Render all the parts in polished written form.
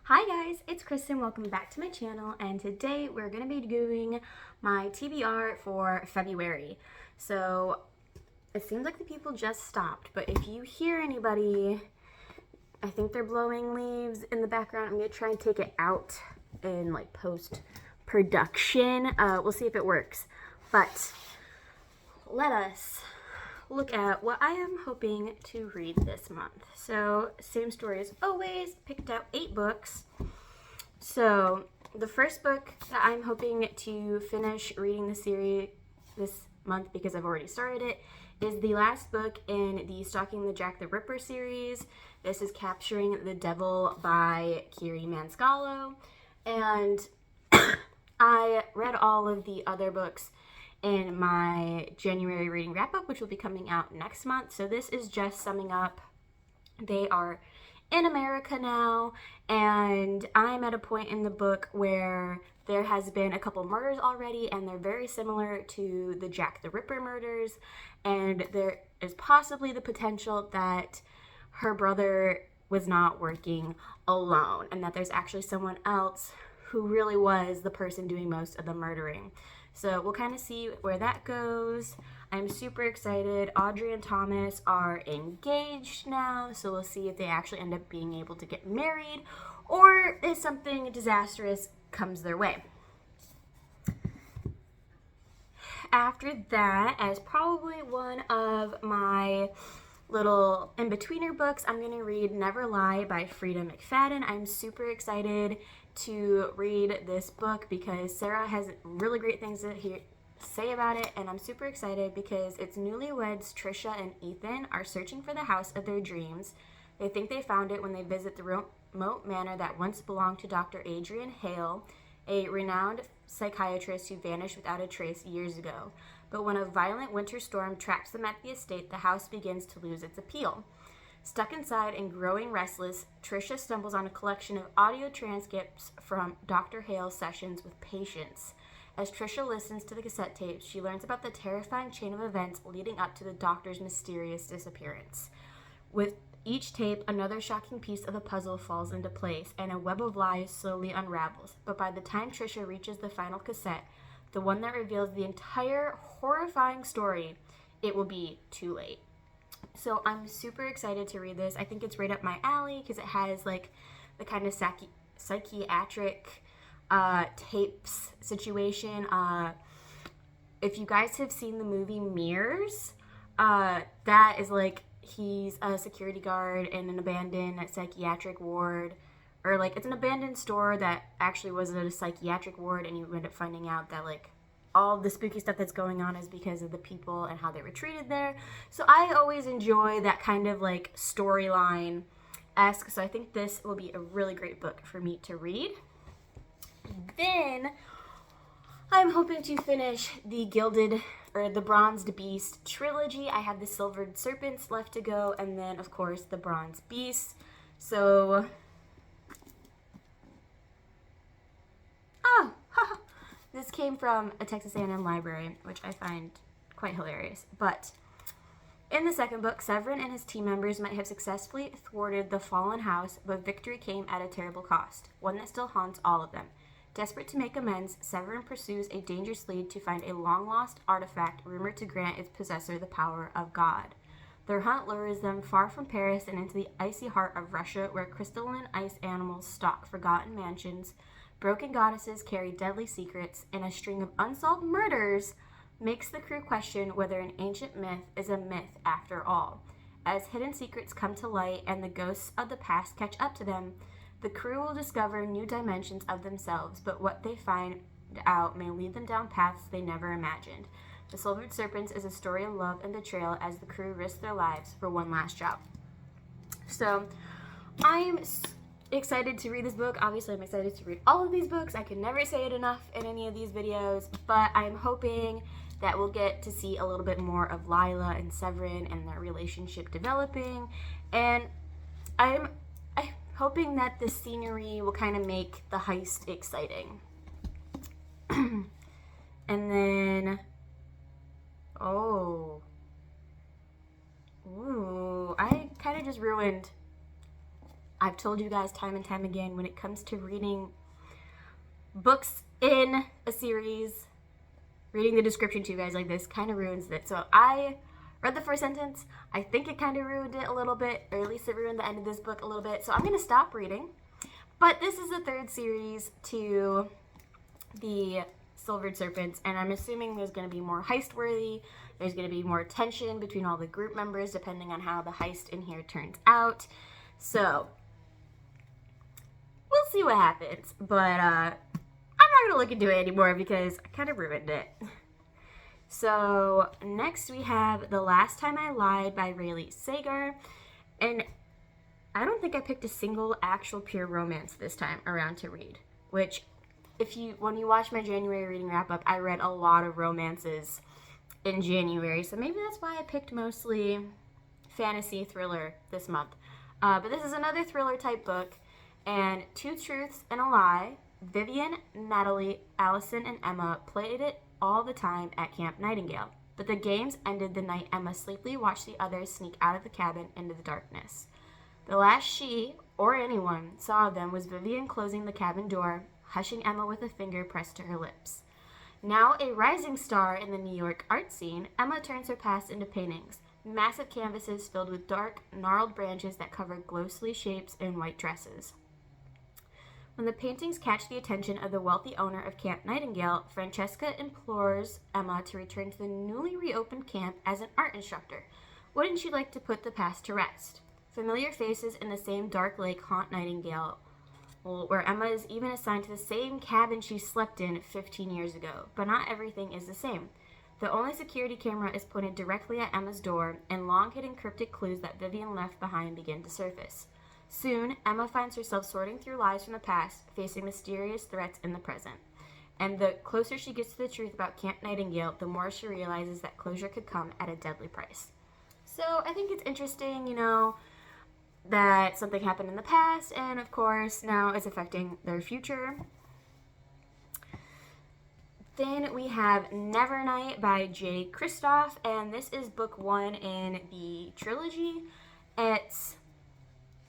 Hi guys, it's Kristen. Welcome back to my channel, and today we're going to be doing my TBR for February. So it seems like the people just stopped, but if you hear anybody, I think they're blowing leaves in the background. I'm going to try and take it out in like post production. We'll see if it works, but let us look at what I am hoping to read this month. So, same story as always, picked out 8 books. So, the first book that I'm hoping to finish reading the series this month, because I've already started it, is the last book in the Stalking the Jack the Ripper series. This is Capturing the Devil by Kiri Manscalo. And I read all of the other books in my January reading wrap-up, which will be coming out next month. So this is just summing up. They are in America now, and I'm at a point in the book where there has been a couple murders already, and they're very similar to the Jack the Ripper murders, and there is possibly the potential that her brother was not working alone, and that there's actually someone else who really was the person doing most of the murdering. So we'll kind of see where that goes. I'm super excited. Audrey and Thomas are engaged now, so we'll see if they actually end up being able to get married or if something disastrous comes their way. After that, as probably one of my little in-betweener books, I'm going to read Never Lie by Frida McFadden. I'm super excited to read this book because Sarah has really great things to say about it, and I'm super excited because it's newlyweds Trisha and Ethan are searching for the house of their dreams. They think they found it when they visit the remote manor that once belonged to Dr. Adrian Hale, a renowned psychiatrist who vanished without a trace years ago. But when a violent winter storm traps them at the estate, the house begins to lose its appeal. Stuck inside and growing restless, Trisha stumbles on a collection of audio transcripts from Dr. Hale's sessions with patients. As Trisha listens to the cassette tapes, she learns about the terrifying chain of events leading up to the doctor's mysterious disappearance. With each tape, another shocking piece of the puzzle falls into place, and a web of lies slowly unravels. But by the time Trisha reaches the final cassette, the one that reveals the entire horrifying story, it will be too late. So I'm super excited to read this. I think it's right up my alley because it has like the kind of psychiatric tapes situation. If you guys have seen the movie Mirrors, that is like he's a security guard in an abandoned psychiatric ward, or like it's an abandoned store that actually was a psychiatric ward, and you end up finding out that like all the spooky stuff that's going on is because of the people and how they were treated there. So I always enjoy that kind of like storyline-esque. So I think this will be a really great book for me to read. Then I'm hoping to finish the the Bronzed Beast trilogy. I have the Silvered Serpents left to go, and then of course the Bronze Beast. So this came from a Texas A&M library, which I find quite hilarious. But in the second book, Severin and his team members might have successfully thwarted the fallen house, but victory came at a terrible cost, one that still haunts all of them. Desperate to make amends, Severin pursues a dangerous lead to find a long-lost artifact rumored to grant its possessor the power of God. Their hunt lures them far from Paris and into the icy heart of Russia, where crystalline ice animals stalk forgotten mansions, broken goddesses carry deadly secrets, and a string of unsolved murders makes the crew question whether an ancient myth is a myth after all. As hidden secrets come to light and the ghosts of the past catch up to them, the crew will discover new dimensions of themselves, but what they find out may lead them down paths they never imagined. The Silvered Serpents is a story of love and betrayal as the crew risk their lives for one last job. So, I'm excited to read this book. Obviously, I'm excited to read all of these books. I can never say it enough in any of these videos, but I'm hoping that we'll get to see a little bit more of Lila and Severin and their relationship developing, and I'm hoping that the scenery will kind of make the heist exciting. And then, I kind of just ruined I've told you guys time and time again, when it comes to reading books in a series, reading the description to you guys like this kind of ruins it. So I read the first sentence. I think it kind of ruined it a little bit, or at least it ruined the end of this book a little bit. So I'm going to stop reading. But this is the third series to the Silvered Serpents, and I'm assuming there's going to be more heist-worthy. There's going to be more tension between all the group members, depending on how the heist in here turns out. So we'll see what happens. But I'm not going to look into it anymore because I kind of ruined it. So next we have The Last Time I Lied by Rayleigh Sagar. And I don't think I picked a single actual pure romance this time around to read, which when you watch my January reading wrap up, I read a lot of romances in January, so maybe that's why I picked mostly fantasy thriller this month. But this is another thriller type book, and Two Truths and a Lie. Vivian, Natalie, Allison, and Emma played it all the time at Camp Nightingale, but the games ended the night Emma sleepily watched the others sneak out of the cabin into the darkness. The last she, or anyone, saw of them was Vivian closing the cabin door, hushing Emma with a finger pressed to her lips. Now a rising star in the New York art scene, Emma turns her past into paintings, massive canvases filled with dark, gnarled branches that cover ghostly shapes in white dresses. When the paintings catch the attention of the wealthy owner of Camp Nightingale, Francesca implores Emma to return to the newly reopened camp as an art instructor. Wouldn't she like to put the past to rest? Familiar faces in the same dark lake haunt Nightingale, where Emma is even assigned to the same cabin she slept in 15 years ago. But not everything is the same. The only security camera is pointed directly at Emma's door, and long-hidden cryptic clues that Vivian left behind begin to surface. Soon, Emma finds herself sorting through lies from the past, facing mysterious threats in the present. And the closer she gets to the truth about Camp Nightingale, the more she realizes that closure could come at a deadly price. So I think it's interesting, that something happened in the past, and of course now it's affecting their future. Then we have Nevernight by Jay Kristoff, and this is book 1 in the trilogy.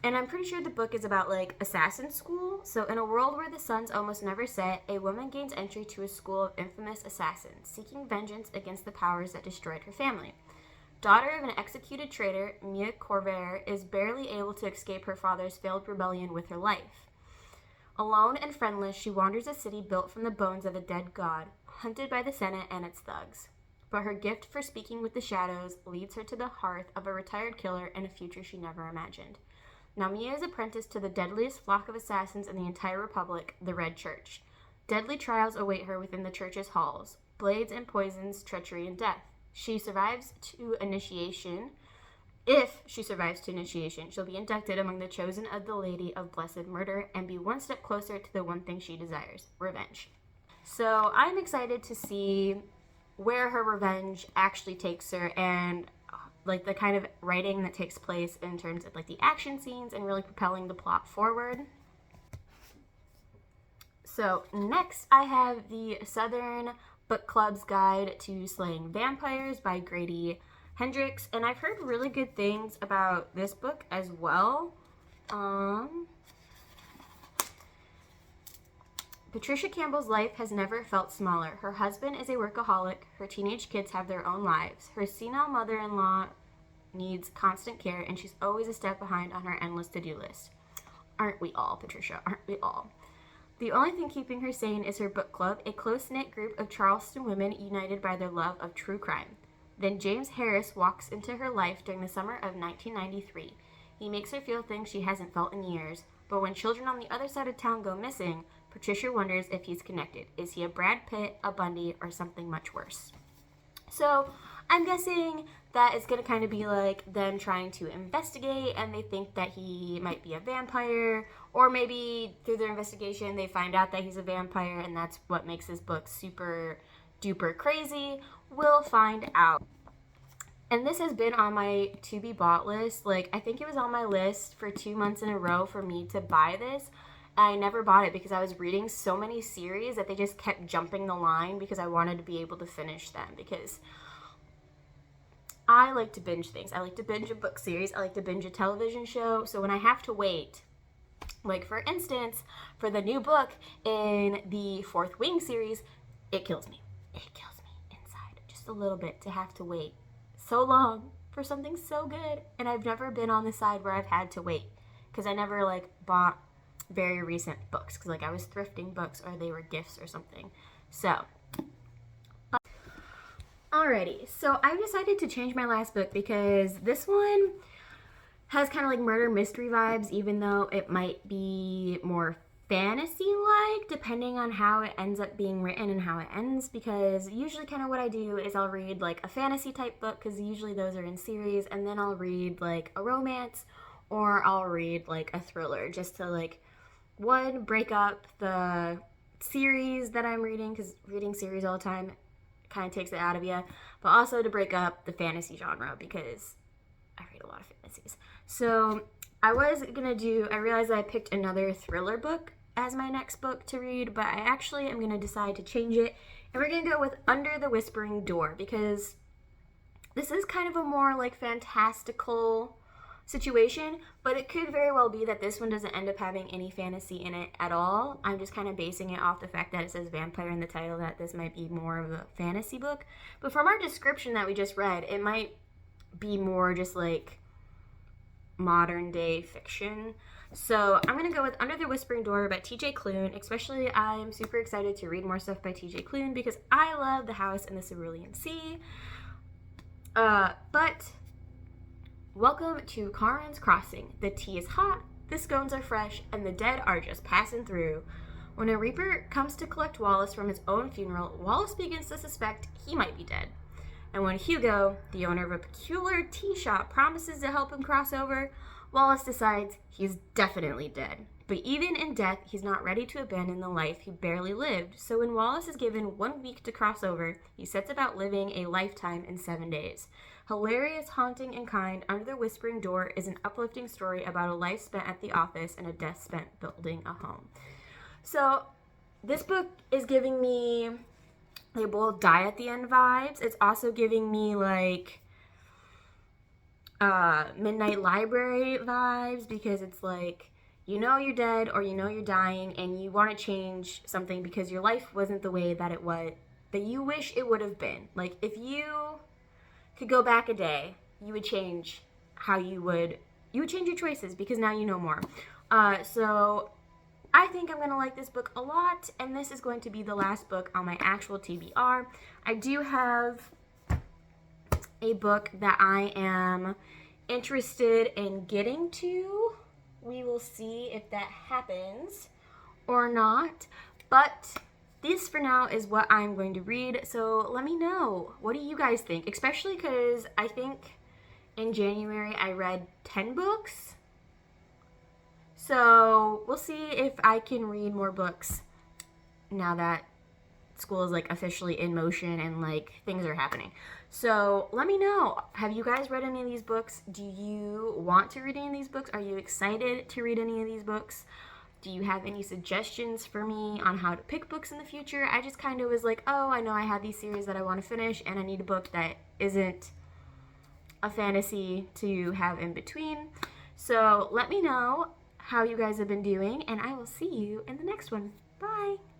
And I'm pretty sure the book is about assassin school. So in a world where the sun's almost never set, a woman gains entry to a school of infamous assassins, seeking vengeance against the powers that destroyed her family. Daughter of an executed traitor, Mia Corvair is barely able to escape her father's failed rebellion with her life. Alone and friendless, she wanders a city built from the bones of a dead god, hunted by the Senate and its thugs. But her gift for speaking with the shadows leads her to the hearth of a retired killer in a future she never imagined. Now Mia is apprenticed to the deadliest flock of assassins in the entire Republic, the Red Church. Deadly trials await her within the church's halls, blades and poisons, treachery and death. She survives to initiation. If she survives to initiation, she'll be inducted among the chosen of the Lady of Blessed Murder and be one step closer to the one thing she desires, revenge. So I'm excited to see where her revenge actually takes her, and the kind of writing that takes place in terms of the action scenes and really propelling the plot forward. So next I have the Southern Book Club's Guide to Slaying Vampires by Grady Hendrix, and I've heard really good things about this book as well. Patricia Campbell's life has never felt smaller. Her husband is a workaholic, her teenage kids have their own lives, her senile mother-in-law needs constant care, and she's always a step behind on her endless to-do list. Aren't we all, Patricia? Aren't we all? The only thing keeping her sane is her book club, a close-knit group of Charleston women united by their love of true crime. Then James Harris walks into her life during the summer of 1993. He makes her feel things she hasn't felt in years, but when children on the other side of town go missing, Patricia wonders if he's connected. Is he a Brad Pitt, a Bundy, or something much worse? So I'm guessing that it's going to kind of be like them trying to investigate, and they think that he might be a vampire, or maybe through their investigation they find out that he's a vampire, and that's what makes this book super duper crazy. We'll find out. And this has been on my to be bought list. I think it was on my list for 2 months in a row for me to buy this. I never bought it because I was reading so many series that they just kept jumping the line because I wanted to be able to finish them, because I like to binge things. I like to binge a book series. I like to binge a television show. So when I have to wait Like, for instance, for the new book in the Fourth Wing series, it kills me. It kills me inside just a little bit to have to wait so long for something so good. And I've never been on the side where I've had to wait because I never like bought very recent books because like I was thrifting books or they were gifts or something. So, alrighty. So I decided to change my last book because this one has kind of like murder mystery vibes, even though it might be more fantasy like, depending on how it ends up being written and how it ends. Because usually, kind of what I do is I'll read like a fantasy type book, because usually those are in series, and then I'll read like a romance or I'll read like a thriller just to like, one, break up the series that I'm reading, because reading series all the time kind of takes it out of you, but also to break up the fantasy genre because I read a lot of fantasies. So I realized I picked another thriller book as my next book to read, but I actually am going to decide to change it. And we're going to go with Under the Whispering Door, because this is kind of a more like fantastical situation, but it could very well be that this one doesn't end up having any fantasy in it at all. I'm just kind of basing it off the fact that it says vampire in the title, that this might be more of a fantasy book. But from our description that we just read, it might be more just like modern day fiction. So I'm going to go with Under the Whispering Door by TJ Klune. Especially, I'm super excited to read more stuff by TJ Klune because I love The House in the Cerulean Sea. But welcome to Karen's Crossing. The tea is hot, the scones are fresh, and the dead are just passing through. When a reaper comes to collect Wallace from his own funeral, Wallace begins to suspect he might be dead. And when Hugo, the owner of a peculiar tea shop, promises to help him cross over, Wallace decides he's definitely dead. But even in death, he's not ready to abandon the life he barely lived. So when Wallace is given 1 week to cross over, he sets about living a lifetime in 7 days. Hilarious, haunting, and kind, Under the Whispering Door is an uplifting story about a life spent at the office and a death spent building a home. So this book is giving me they both die at the end vibes. It's also giving me like Midnight Library vibes, because it's like, you know you're dead or you know you're dying and you want to change something because your life wasn't the way that it was, that you wish it would have been. Like, if you could go back a day, you would change you would change your choices because now you know more. So I think I'm going to like this book a lot, and this is going to be the last book on my actual TBR. I do have a book that I am interested in getting to. We will see if that happens or not, but this for now is what I'm going to read. So let me know, what do you guys think? Especially because I think in January I read 10 books. So we'll see if I can read more books now that school is like officially in motion and like things are happening. So let me know, have you guys read any of these books? Do you want to read any of these books? Are you excited to read any of these books? Do you have any suggestions for me on how to pick books in the future? I just kind of was like, oh, I know I have these series that I want to finish and I need a book that isn't a fantasy to have in between. So let me know how you guys have been doing, and I will see you in the next one. Bye!